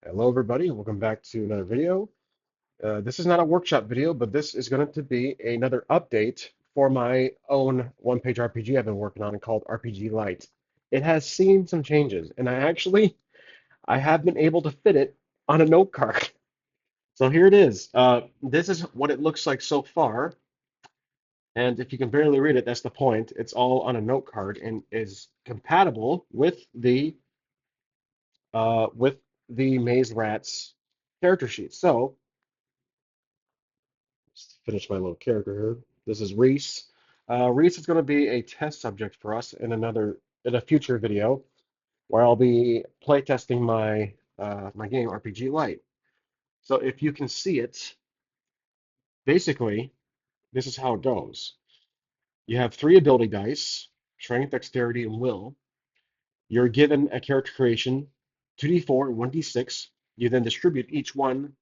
Hello everybody, welcome back to another video. This is not a workshop video, but this is going to be another update for my own one-page RPG I've been working on called RPGLite. It has seen some changes, and I have been able to fit it on a note card. So here it is. This is what it looks like so far, and if you can barely read it, that's the point. It's all on a note card and is compatible with the Maze Rats character sheet. So just finish my little character here. This is Reese. Reese is going to be a test subject for us in a future video where I'll be playtesting my game RPG Lite. So if you can see it, basically this is how it goes. You have three ability dice: Strength, Dexterity, and Will. You're given a character creation, 2d4 and 1d6. You then distribute each one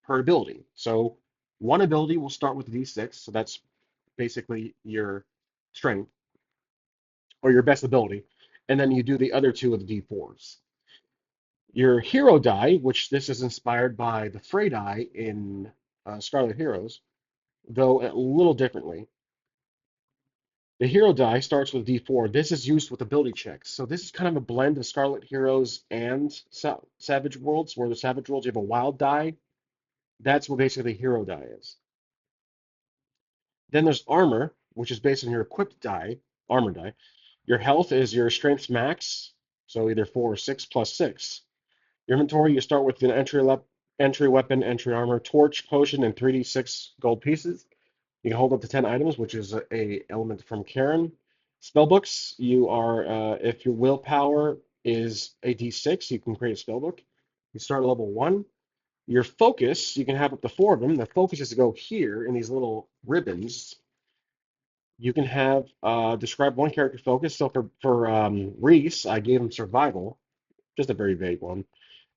per ability. So one ability will start with a d6, so that's basically your strength or your best ability, and then you do the other two with the d4s. Your hero die, which this is inspired by the Frey die in Scarlet Heroes, though a little differently. The hero die starts with d4. This is used with ability checks. So this is kind of a blend of Scarlet Heroes and Savage Worlds, where the Savage Worlds you have a wild die. That's what basically the hero die is. Then there's armor, which is based on your equipped die, armor die. Your health is your strength max, so either 4 or 6 plus 6. Your inventory, you start with an entry weapon, entry armor, torch, potion, and 3d6 gold pieces. You can hold up to 10 items, which is a element from Karen. Spellbooks, if your willpower is a d6, you can create a spellbook. You start at level 1. Your focus, you can have up to 4 of them. The focus is to go here in these little ribbons. You can have describe one character focus. So for Reese, I gave him survival, just a very vague one.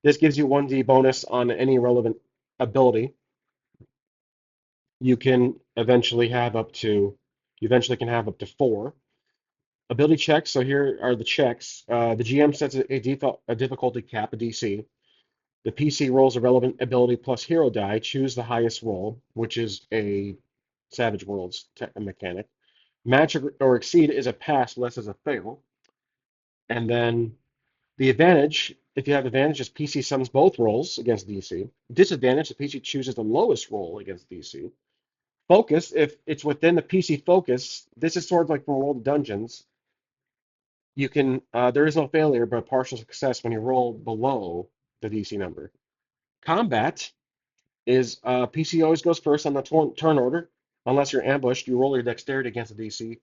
This gives you 1d bonus on any relevant ability. You can eventually have up to you eventually can have up to 4 ability checks. So here are the checks. The GM sets a difficulty cap, a DC. The PC rolls a relevant ability plus hero die. Choose the highest roll, which is a Savage Worlds mechanic. Match or exceed is a pass, less is a fail. And then the advantage, if you have advantage, is PC sums both rolls against DC. Disadvantage, the PC chooses the lowest roll against DC. Focus, if it's within the PC focus, this is sort of like for World of Dungeons. There is no failure, but partial success when you roll below the DC number. Combat is PC always goes first on the turn order. Unless you're ambushed, you roll your dexterity against DC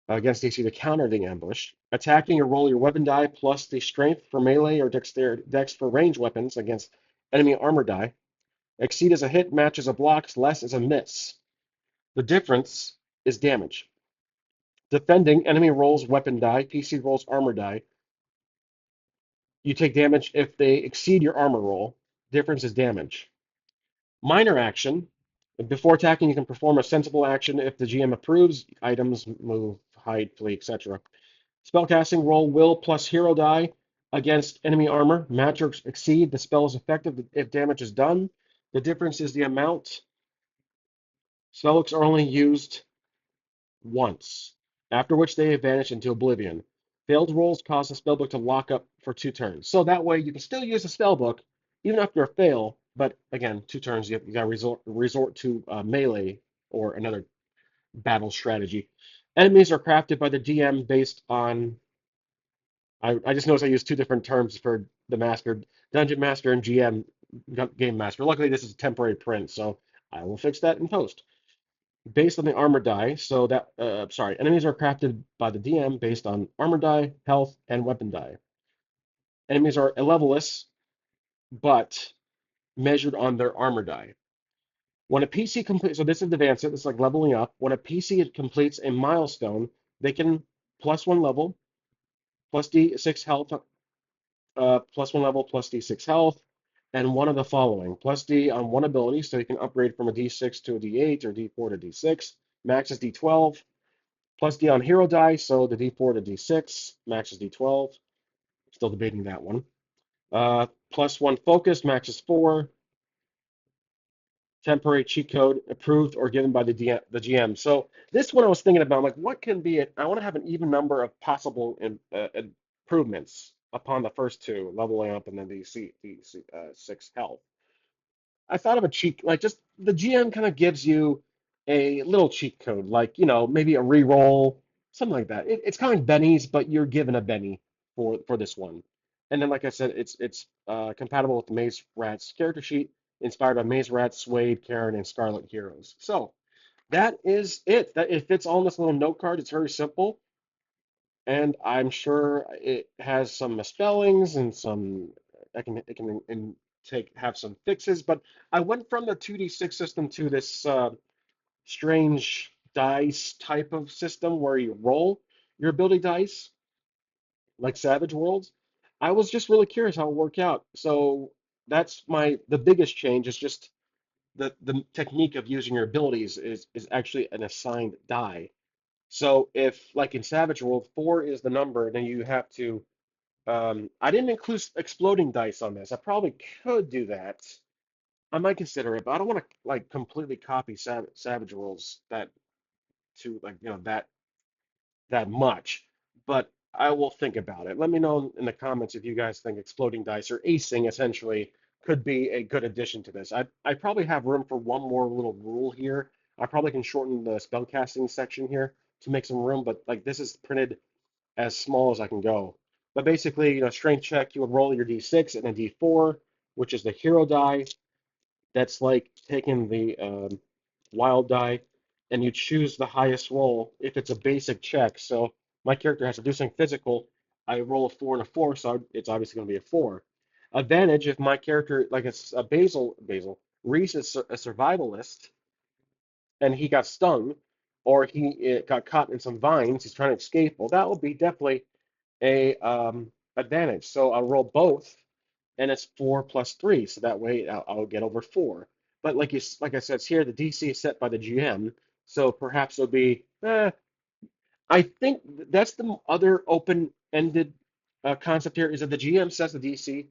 to counter the ambush. Attacking, you roll your weapon die plus the strength for melee or dexterity, dex for range weapons against enemy armor die. Exceed is a hit, match is a block, less is a miss. The difference is damage. Defending, enemy rolls weapon die, PC rolls armor die. You take damage if they exceed your armor roll. Difference is damage. Minor action. Before attacking, you can perform a sensible action if the GM approves. Items, move, hide, flee, etc. Spellcasting, roll will plus hero die against enemy armor. Match or exceed. The spell is effective if damage is done. The difference is the amount. Spellbooks are only used once, after which they vanish into oblivion. Failed rolls cause the spellbook to lock up for 2 turns. So that way you can still use the spellbook even after a fail, but again, 2 turns you got to resort to melee or another battle strategy. Enemies are crafted by the DM based on. I just noticed I used two different terms for the master, dungeon master and GM game master. Luckily, this is a temporary print, so I will fix that in post based on the armor die. Enemies are crafted by the DM based on armor die, health, and weapon die. Enemies are levelless, but measured on their armor die. When a PC completes, so this is advanced, this is like leveling up. When a PC completes a milestone, they can plus 1 level, plus D6 health, plus 1 level, plus D6 health, and one of the following: plus D on one ability, so you can upgrade from a D6 to a D8 or D4 to D6. Max is D12. Plus D on hero die, so the D4 to D6, max is D12. Still debating that one. +1 focus, max is 4. Temporary cheat code approved or given by the GM. So this one I was thinking about, like, what can be it? I want to have an even number of possible improvements upon the first two, leveling up and then the 6 health. I thought of a cheat, like just the GM kind of gives you a little cheat code, like, maybe a reroll, something like that. It's kind of like Benny's, but you're given a Benny for this one. And then, like I said, it's compatible with the Maze Rats character sheet, inspired by Maze Rats, Suede, Karen, and Scarlet Heroes. So that is it. That it fits all in this little note card. It's very simple, and I'm sure it has some misspellings and some it can take have some fixes. But I went from the 2d6 system to this strange dice type of system where you roll your ability dice like Savage Worlds. I was just really curious how it worked out. So that's the biggest change is just the technique of using your abilities is actually an assigned die. So if, like in Savage World, 4 is the number, then you have to. I didn't include exploding dice on this. I probably could do that. I might consider it, but I don't want to like completely copy Savage Worlds that to like that much. But I will think about it. Let me know in the comments if you guys think exploding dice or acing essentially could be a good addition to this. I probably have room for one more little rule here. I probably can shorten the spellcasting section here to make some room, but like this is printed as small as I can go. But basically, strength check, you would roll your d6 and a d4, which is the hero die. That's like taking the wild die, and you choose the highest roll if it's a basic check. So my character has to do something physical. I roll a 4 and a 4, so it's obviously going to be a 4. Advantage if my character, like it's a Reese is a survivalist, and he got stung, or he got caught in some vines, he's trying to escape. Well, that would be definitely a advantage. So I'll roll both, and it's 4 plus 3. So that way I'll get over 4. But like I said, it's here the DC is set by the GM. So perhaps it'll be. I think that's the other open-ended concept here is that the GM sets the DC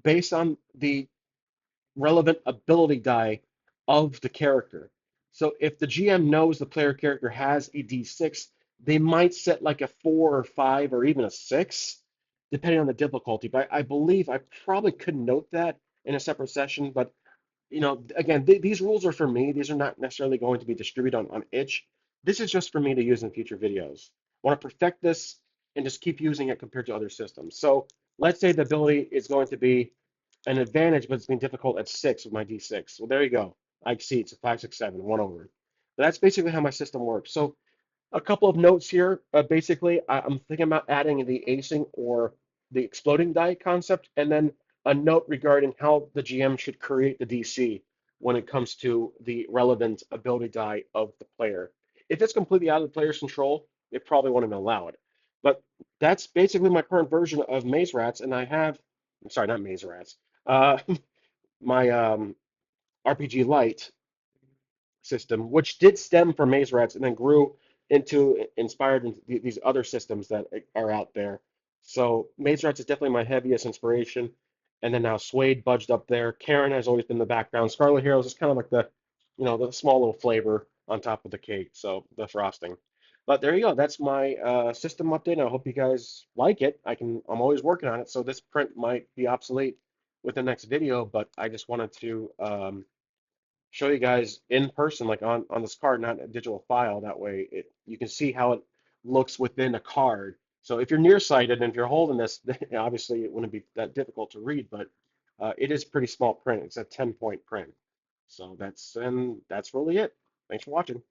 based on the relevant ability die of the character. So if the GM knows the player character has a D6, they might set like a 4 or 5 or even a 6, depending on the difficulty. But I believe I probably could note that in a separate session. But again, these rules are for me. These are not necessarily going to be distributed on itch. This is just for me to use in future videos. I want to perfect this and just keep using it compared to other systems. So let's say the ability is going to be an advantage, but it's been difficult at 6 with my D6. Well, there you go. I exceed. So 5, 6, 7, 1 over. But that's basically how my system works. So a couple of notes here. Basically, I'm thinking about adding the acing or the exploding die concept, and then a note regarding how the GM should create the DC when it comes to the relevant ability die of the player. If it's completely out of the player's control, it probably won't even allow it. But that's basically my current version of Maze Rats, and I'm sorry, not Maze Rats, uh, my RPGLite system, which did stem from Maze Rats and then grew into inspired into these other systems that are out there. So Maze Rats is definitely my heaviest inspiration. And then now Suede budged up there. Karen has always been the background. Scarlet Heroes is kind of like the small little flavor on top of the cake. So the frosting. But there you go. That's my system update. I hope you guys like it. I'm always working on it. So this print might be obsolete with the next video, but I just wanted to show you guys in person, like on this card, not a digital file. That way, you can see how it looks within a card. So if you're nearsighted and if you're holding this, obviously it wouldn't be that difficult to read, but it is pretty small print. It's a 10-point print. So that's really it. Thanks for watching.